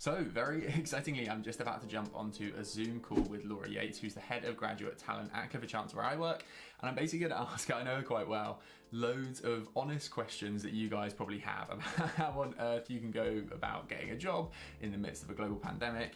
So, very excitingly, I'm just about to jump onto a Zoom call with Laura Yeates, who's the head of graduate talent at Clifford where I work. And I'm basically going to ask, I know her quite well, loads of honest questions that you guys probably have about how on earth you can go about getting a job in the midst of a global pandemic,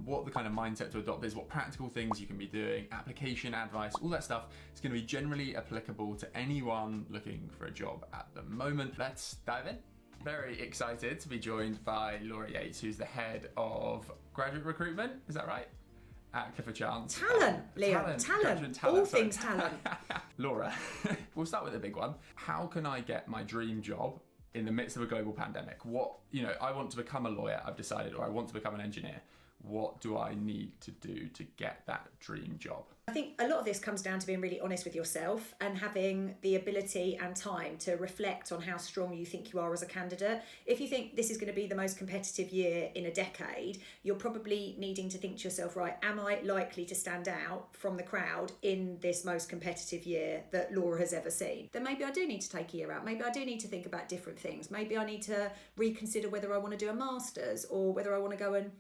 what the kind of mindset to adopt is, what practical things you can be doing, application advice, all that stuff. It's going to be generally applicable to anyone looking for a job at the moment. Let's dive in. Very excited to be joined by Laura Yeates, who's the head of graduate recruitment. Is that right? At Clifford Talent, Talent. All things talent. Laura, we'll start with the big one. How can I get my dream job in the midst of a global pandemic? I want to become a lawyer, I've decided, or I want to become an engineer. What do I need to do to get that dream job? I think a lot of this comes down to being really honest with yourself and having the ability and time to reflect on how strong you think you are as a candidate. If you think this is going to be the most competitive year in a decade, you're probably needing to think to yourself, right, am I likely to stand out from the crowd in this most competitive year that Laura has ever seen? Then maybe I do need to take a year out. Maybe I do need to think about different things. Maybe I need to reconsider whether I want to do a master's or whether I want to go and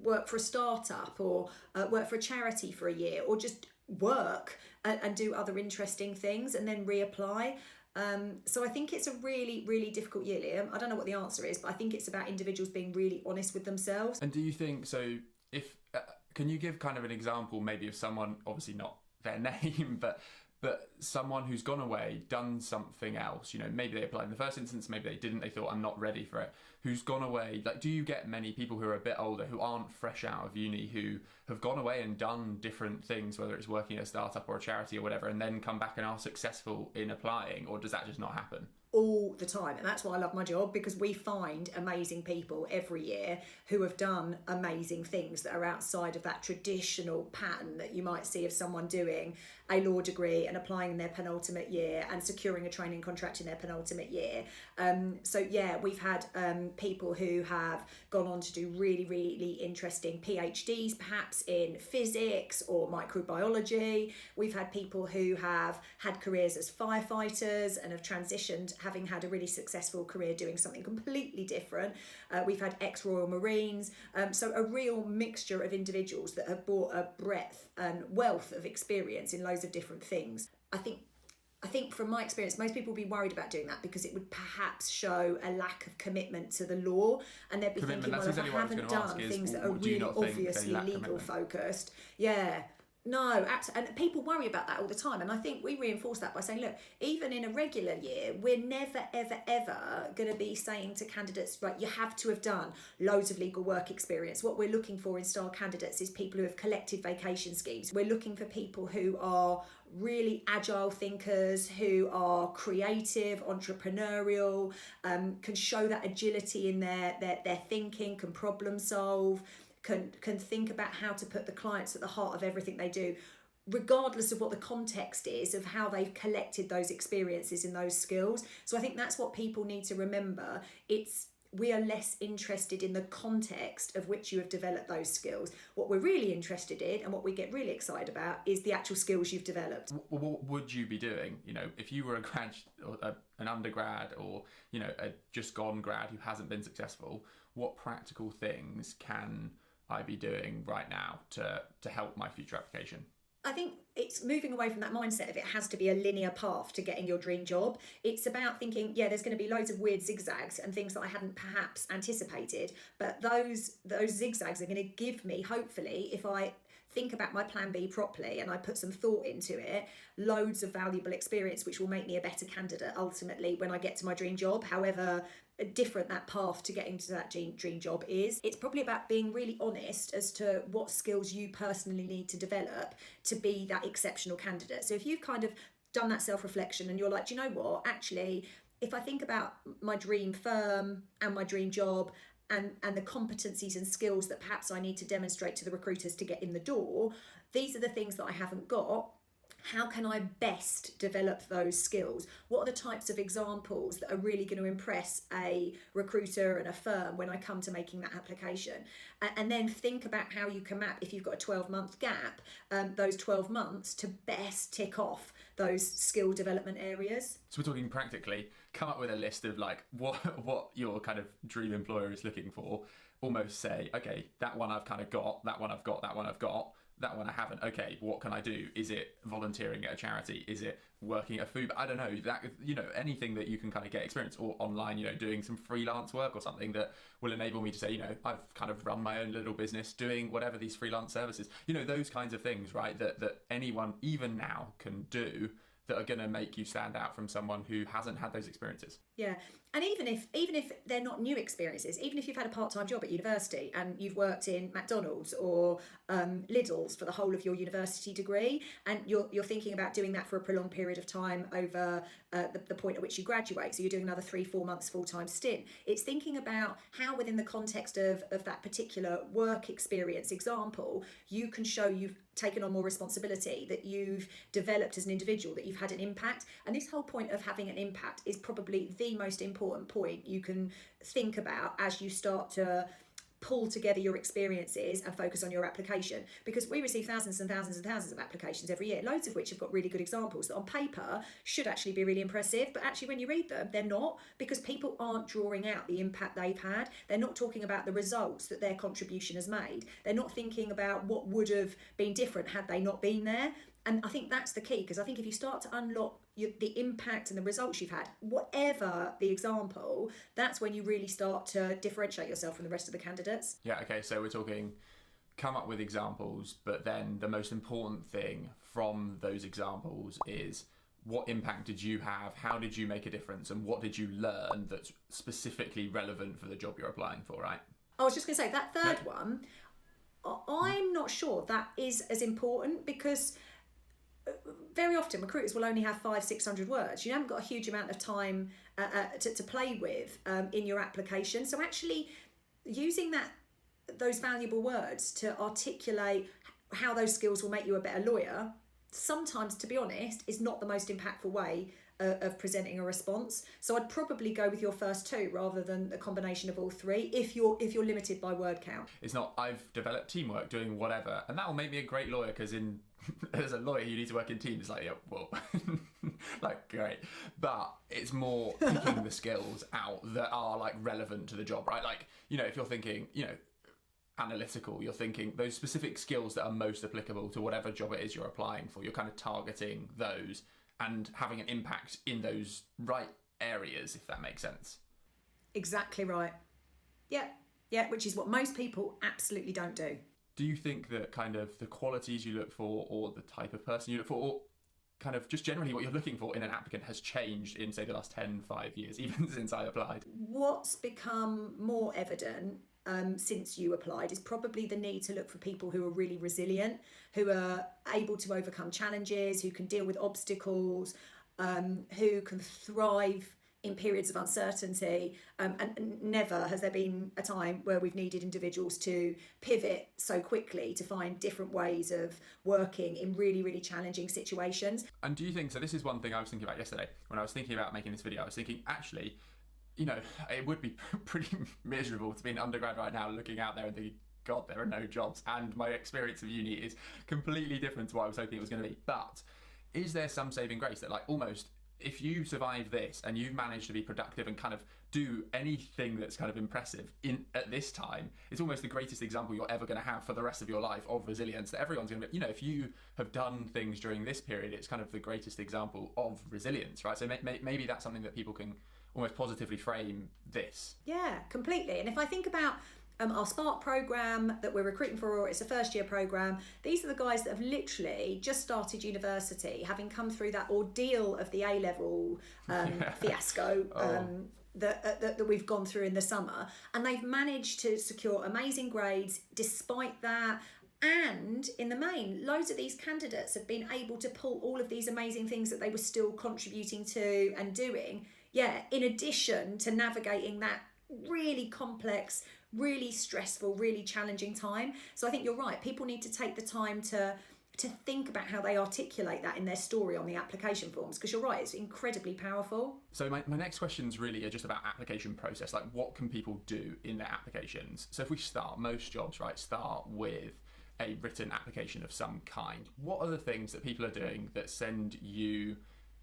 work for a startup or work for a charity for a year, or just work and do other interesting things and then reapply. So I think it's a really, really difficult year, Liam. I don't know what the answer is, but I think it's about individuals being really honest with themselves. And do you think, so if, can you give kind of an example maybe of someone, obviously not their name, but someone who's gone away, done something else, maybe they applied in the first instance, maybe they didn't, they thought I'm not ready for it, who's gone away, do you get many people who are a bit older, who aren't fresh out of uni, who have gone away and done different things, whether it's working at a startup or a charity or whatever, and then come back and are successful in applying, or does that just not happen? All the time, and that's why I love my job, because we find amazing people every year who have done amazing things that are outside of that traditional pattern that you might see of someone doing a law degree and applying in their penultimate year and securing a training contract in their penultimate year. We've had people who have gone on to do really, really interesting PhDs, perhaps in physics or microbiology. We've had people who have had careers as firefighters and have transitioned, having had a really successful career doing something completely different. We've had ex-Royal Marines. So a real mixture of individuals that have brought a breadth and wealth of experience in loads of different things. I think from my experience, most people would be worried about doing that because it would perhaps show a lack of commitment to the law, and they'd be thinking, well, if I haven't done things that are really obviously legal focused, no, absolutely. And people worry about that all the time. And I think we reinforce that by saying, look, even in a regular year, we're never, ever, ever going to be saying to candidates, right, you have to have done loads of legal work experience. What we're looking for in style candidates is people who have collected vacation schemes. We're looking for people who are really agile thinkers, who are creative, entrepreneurial, can show that agility in their thinking, can problem solve, can think about how to put the clients at the heart of everything they do, regardless of what the context is of how they've collected those experiences and those skills. So I think that's what people need to remember. We are less interested in the context of which you have developed those skills. What we're really interested in and what we get really excited about is the actual skills you've developed. What would you be doing, if you were a grad or an undergrad or, a just gone grad who hasn't been successful? What practical things can I be doing right now to help my future application? I think it's moving away from that mindset of it has to be a linear path to getting your dream job. It's about thinking, there's going to be loads of weird zigzags and things that I hadn't perhaps anticipated, but those zigzags are going to give me, hopefully, if I think about my plan B properly and I put some thought into it, loads of valuable experience which will make me a better candidate ultimately when I get to my dream job, however different that path to getting to that dream job is. It's probably about being really honest as to what skills you personally need to develop to be that exceptional candidate. So if you've kind of done that self-reflection and you're like, do you know what, actually, if I think about my dream firm and my dream job and the competencies and skills that perhaps I need to demonstrate to the recruiters to get in the door, these are the things that I haven't got. How can I best develop those skills? What are the types of examples that are really going to impress a recruiter and a firm when I come to making that application? And then think about how you can map, if you've got a 12-month gap, those 12 months to best tick off those skill development areas. So we're talking practically, come up with a list of like what your kind of dream employer is looking for. Almost say, okay, that one I've kind of got, that one I've got, that one I've got, that one I haven't. Okay, what can I do? Is it volunteering at a charity? Is it working at food? I don't know, that, you know, anything that you can kind of get experience, or online, you know, doing some freelance work or something that will enable me to say, you know, I've kind of run my own little business doing whatever these freelance services, you know, those kinds of things, right? That anyone even now can do, that are going to make you stand out from someone who hasn't had those experiences. Yeah, and even if they're not new experiences, even if you've had a part-time job at university and you've worked in McDonald's or Lidl's for the whole of your university degree, and you're thinking about doing that for a prolonged period of time over the point at which you graduate, so you're doing another 3-4 months full-time stint, it's thinking about how within the context of that particular work experience example, you can show you've taken on more responsibility, that you've developed as an individual, that you've had an impact. And this whole point of having an impact is probably the most important point you can think about as you start to pull together your experiences and focus on your application, because we receive thousands and thousands and thousands of applications every year, loads of which have got really good examples that on paper should actually be really impressive, but actually when you read them they're not, because people aren't drawing out the impact they've had. They're not talking about the results that their contribution has made. They're not thinking about what would have been different had they not been there. And I think that's the key, because I think if you start to unlock the impact and the results you've had, whatever the example, that's when you really start to differentiate yourself from the rest of the candidates. Yeah, okay, so we're talking come up with examples, but then the most important thing from those examples is what impact did you have, how did you make a difference, and what did you learn that's specifically relevant for the job you're applying for, right? I was just going to say, that third one, I'm not sure that is as important, because very often recruiters will only have 500-600 words. You haven't got a huge amount of time to play with in your application. So actually using those valuable words to articulate how those skills will make you a better lawyer, sometimes, to be honest, is not the most impactful way of presenting a response. So I'd probably go with your first two rather than a combination of all three if you're limited by word count. It's not, I've developed teamwork doing whatever, and that will make me a great lawyer, because as a lawyer you need to work in teams. Like, yeah, well, like, great. But it's more picking the skills out that are like relevant to the job, right? Like, you know, if you're thinking, you know, analytical, you're thinking those specific skills that are most applicable to whatever job it is you're applying for, you're kind of targeting those and having an impact in those right areas, if that makes sense. Exactly right. Yeah, which is what most people absolutely don't do. Do you think that kind of the qualities you look for, or the type of person you look for, or kind of just generally what you're looking for in an applicant has changed in, say, the last 5 years, even since I applied? What's become more evident since you applied is probably the need to look for people who are really resilient, who are able to overcome challenges, who can deal with obstacles, who can thrive in periods of uncertainty, and never has there been a time where we've needed individuals to pivot so quickly to find different ways of working in really, really challenging situations. And do you think, so this is one thing I was thinking about yesterday when I was thinking about making this video, I was thinking, actually, you know, it would be pretty miserable to be an undergrad right now looking out there and thinking, God, there are no jobs, and my experience of uni is completely different to what I was hoping it was going to be. But is there some saving grace that, like, almost if you survive this and you've managed to be productive and kind of do anything that's kind of impressive at this time, it's almost the greatest example you're ever going to have for the rest of your life of resilience, that everyone's going to be, you know, if you have done things during this period, it's kind of the greatest example of resilience, right? So maybe that's something that people can almost positively frame this. Yeah, completely. And if I think about our Spark program that we're recruiting for, or it's a first year program, these are the guys that have literally just started university, having come through that ordeal of the A-level fiasco that we've gone through in the summer, and they've managed to secure amazing grades despite that. And in the main, loads of these candidates have been able to pull all of these amazing things that they were still contributing to and doing, in addition to navigating that really complex, really stressful, really challenging time. So I think you're right. People need to take the time to think about how they articulate that in their story on the application forms, because you're right, it's incredibly powerful. So my next questions really are just about application process, like what can people do in their applications? So if we start, most jobs, right, start with a written application of some kind. What are the things that people are doing that send you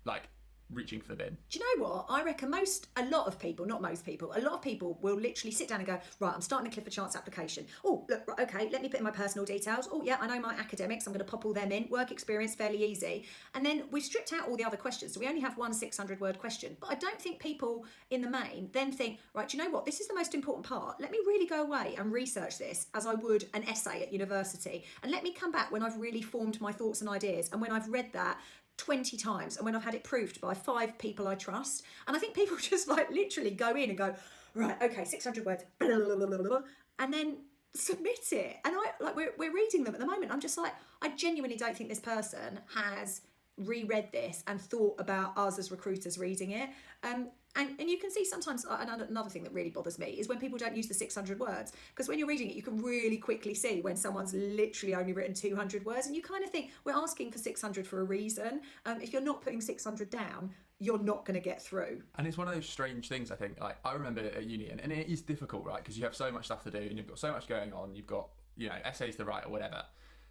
like reaching for the bin? Do you know what? I reckon a lot of people will literally sit down and go, right, I'm starting a Clifford Chance application. Oh, look, right, okay, let me put in my personal details. Oh, yeah, I know my academics. I'm going to pop all them in. Work experience, fairly easy. And then we've stripped out all the other questions. So we only have one 600-word question. But I don't think people in the main then think, right, do you know what? This is the most important part. Let me really go away and research this as I would an essay at university. And let me come back when I've really formed my thoughts and ideas. And when I've read that 20 times and when I've had it proofed by 5 people I trust. And I think people just like literally go in and go, right, okay, 600 words, blah, blah, blah, blah, blah, and then submit it. And we're reading them at the moment. I'm just like, I genuinely don't think this person has reread this and thought about us as recruiters reading it. And you can see sometimes, another thing that really bothers me is when people don't use the 600 words, because when you're reading it, you can really quickly see when someone's literally only written 200 words, and you kind of think, we're asking for 600 for a reason. If you're not putting 600 down, you're not going to get through. And it's one of those strange things, I think. Like, I remember at uni, and it is difficult, right? Because you have so much stuff to do, and you've got so much going on, you've got, essays to write or whatever.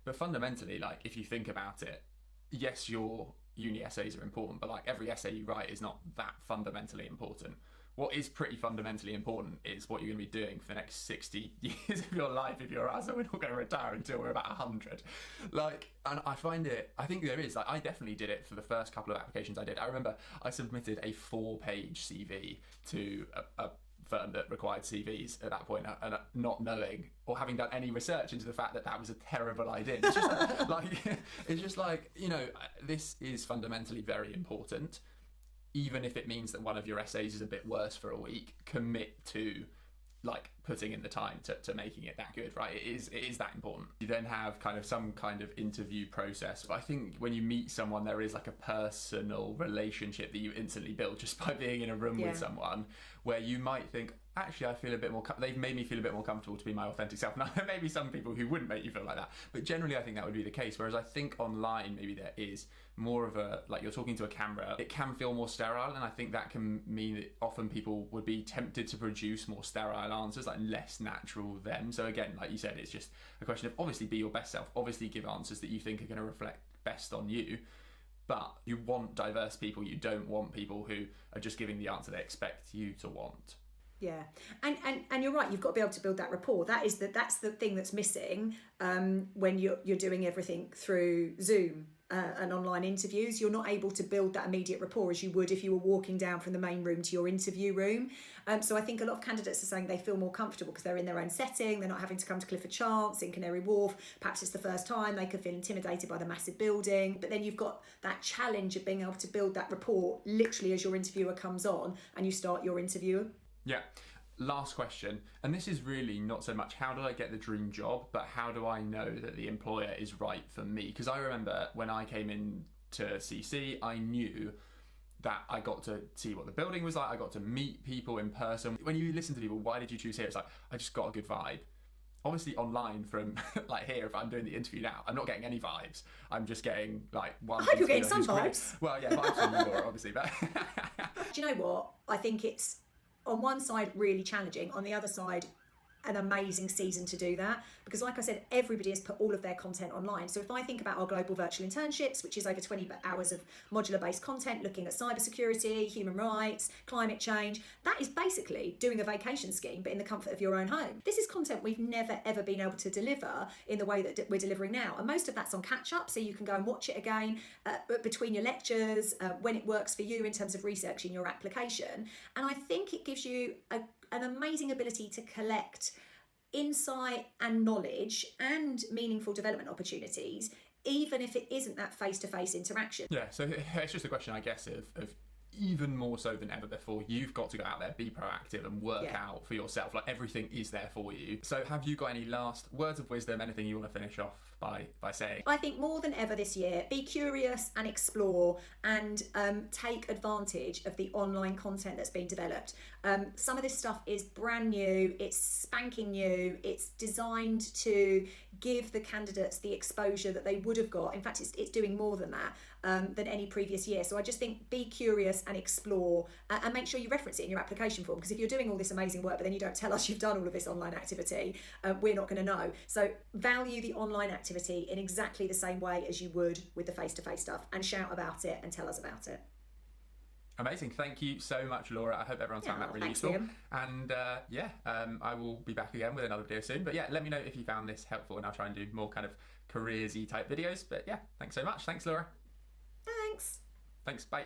But fundamentally, like, if you think about it, yes, your uni essays are important, but like every essay you write is not that fundamentally important. What is pretty fundamentally important is what you're going to be doing for the next 60 years of your life if you're us, and we're not going to retire until we're about 100. Like, and I think there is, like, I definitely did it for the first couple of applications I did. I remember I submitted a 4-page CV to a firm that required CVs at that point, and not knowing or having done any research into the fact that was a terrible idea. It's just like, this is fundamentally very important. Even if it means that one of your essays is a bit worse for a week, commit to like putting in the time to making it that good, right? It is that important. You then have kind of some kind of interview process. But I think when you meet someone, there is like a personal relationship that you instantly build just by being in a room with someone, where you might think, actually, I feel a bit more, they've made me feel a bit more comfortable to be my authentic self. Now, there may be some people who wouldn't make you feel like that, but generally I think that would be the case. Whereas I think online, maybe there is more of a, like, you're talking to a camera, it can feel more sterile, and I think that can mean that often people would be tempted to produce more sterile answers, like less natural them. So again, like you said, it's just a question of obviously be your best self, obviously give answers that you think are going to reflect best on you, but you want diverse people. You don't want people who are just giving the answer they expect you to want. Yeah, and you're right. You've got to be able to build that rapport. That's the thing that's missing when you're doing everything through Zoom and online interviews. You're not able to build that immediate rapport as you would if you were walking down from the main room to your interview room. So I think a lot of candidates are saying they feel more comfortable because they're in their own setting. They're not having to come to Clifford Chance in Canary Wharf. Perhaps it's the first time. They could feel intimidated by the massive building. But then you've got that challenge of being able to build that rapport literally as your interviewer comes on and you start your interview. Yeah. Last question, and this is really not so much how do I get the dream job, but how do I know that the employer is right for me? Because I remember when I came into CC, I knew that I got to see what the building was like, I got to meet people in person. When you listen to people, why did you choose here? It's like, I just got a good vibe. Obviously online from like here, if I'm doing the interview now, I'm not getting any vibes. I'm just getting like one. I hope you're getting some vibes. Well, yeah, vibes from you, Laura, obviously. But do you know what? I think it's on one side really challenging, on the other side an amazing season to do that, because like I said, everybody has put all of their content online. So if I think about our global virtual internships, which is over 20 hours of modular based content looking at cybersecurity, human rights, climate change, that is basically doing a vacation scheme but in the comfort of your own home. This is content we've never ever been able to deliver in the way that we're delivering now, and most of that's on catch up, so you can go and watch it again between your lectures when it works for you in terms of researching your application. And I think it gives you an amazing ability to collect insight and knowledge and meaningful development opportunities, even if it isn't that face-to-face interaction. Yeah, so it's just a question, I guess, of even more so than ever before, you've got to go out there, be proactive and work out for yourself. Like, everything is there for you. So have you got any last words of wisdom, anything you want to finish off by saying? I think more than ever this year, be curious and explore, and take advantage of the online content that's being developed. Some of this stuff is brand new, it's spanking new, it's designed to give the candidates the exposure that they would have got. In fact, it's doing more than that, than any previous year. So I just think be curious, analyse and explore, and make sure you reference it in your application form, because if you're doing all this amazing work but then you don't tell us you've done all of this online activity, we're not going to know. So value the online activity in exactly the same way as you would with the face-to-face stuff, and shout about it and tell us about it. Amazing. Thank you so much, Laura. I hope everyone's found that really useful. Liam. And I will be back again with another video soon. But yeah, let me know if you found this helpful, and I'll try and do more kind of careersy type videos. But yeah, thanks so much. Thanks, Laura. Thanks. Thanks. Bye.